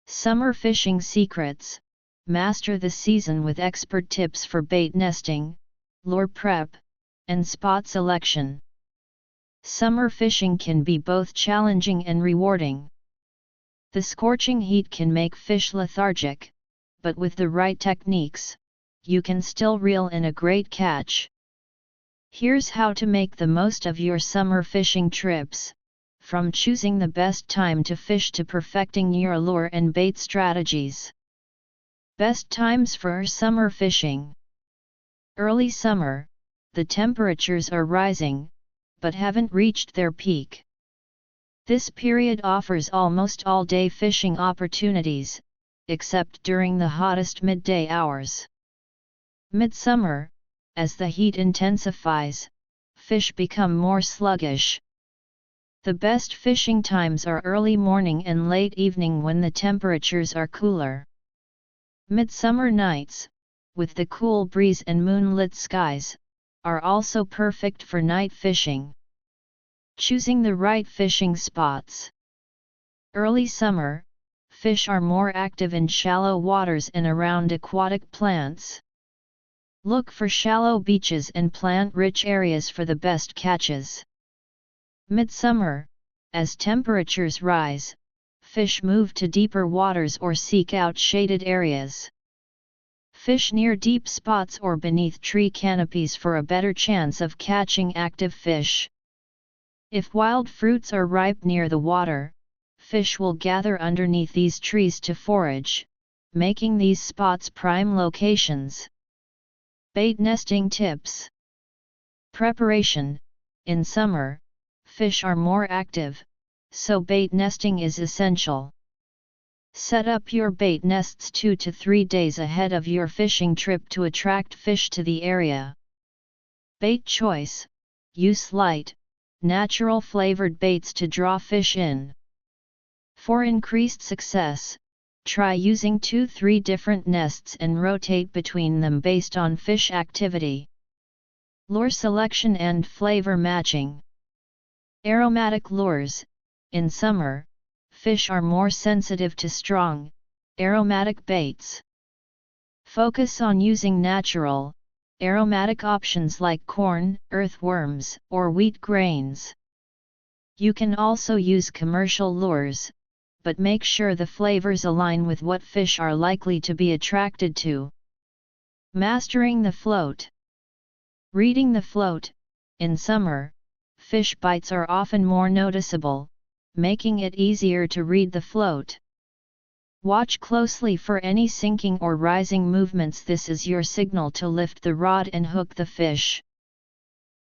Summer fishing secrets. Master the season with expert tips for bait nesting, lure prep, and spot selection. Summer fishing can be both challenging and rewarding. The scorching heat can make fish lethargic, but with the right techniques, you can still reel in a great catch. Here's how to make the most of your summer fishing trips, from choosing the best time to fish to perfecting your lure and bait strategies. Best times for summer fishing. Early summer, the temperatures are rising, but haven't reached their peak. This period offers almost all-day fishing opportunities, except during the hottest midday hours. Midsummer, as the heat intensifies, fish become more sluggish. The best fishing times are early morning and late evening when the temperatures are cooler. Midsummer nights, with the cool breeze and moonlit skies, are also perfect for night fishing. Choosing the right fishing spots. Early summer, fish are more active in shallow waters and around aquatic plants. Look for shallow beaches and plant-rich areas for the best catches. Midsummer, as temperatures rise, fish move to deeper waters or seek out shaded areas. Fish near deep spots or beneath tree canopies for a better chance of catching active fish. If wild fruits are ripe near the water, fish will gather underneath these trees to forage, making these spots prime locations. Bait nesting tips. Preparation. In summer, fish are more active, so bait nesting is essential. Set up your bait nests 2 to 3 days ahead of your fishing trip to attract fish to the area. Bait choice. Use light, natural flavored baits to draw fish in. For increased success, try using 2-3 different nests and rotate between them based on fish activity. Lure selection and flavor matching. Aromatic lures. In summer, fish are more sensitive to strong, aromatic baits. Focus on using natural, aromatic options like corn, earthworms, or wheat grains. You can also use commercial lures, but make sure the flavors align with what fish are likely to be attracted to. Mastering the float. Reading the float. In summer, fish bites are often more noticeable, making it easier to read the float. Watch closely for any sinking or rising movements. This is your signal to lift the rod and hook the fish.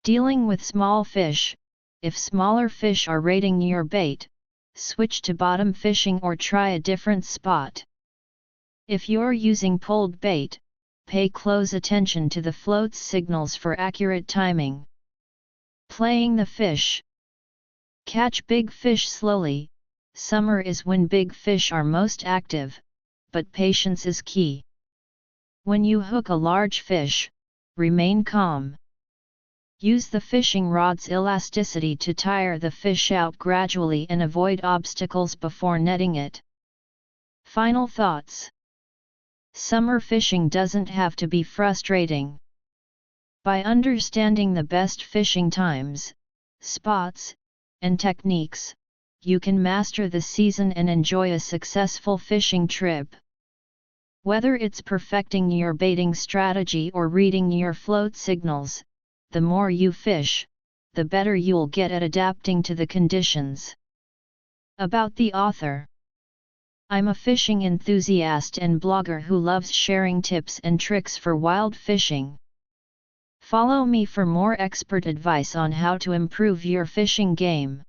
Dealing with small fish. If smaller fish are raiding your bait, switch to bottom fishing or try a different spot. If you're using pulled bait, pay close attention to the float's signals for accurate timing. Playing the fish. Catch big fish slowly. Summer is when big fish are most active, but patience is key. When you hook a large fish, remain calm. Use the fishing rod's elasticity to tire the fish out gradually and avoid obstacles before netting it. Final thoughts. Summer fishing doesn't have to be frustrating. By understanding the best fishing times, spots, and techniques, you can master the season and enjoy a successful fishing trip. Whether it's perfecting your baiting strategy or reading your float signals, the more you fish, the better you'll get at adapting to the conditions. About the author. I'm a fishing enthusiast and blogger who loves sharing tips and tricks for wild fishing. Follow me for more expert advice on how to improve your fishing game.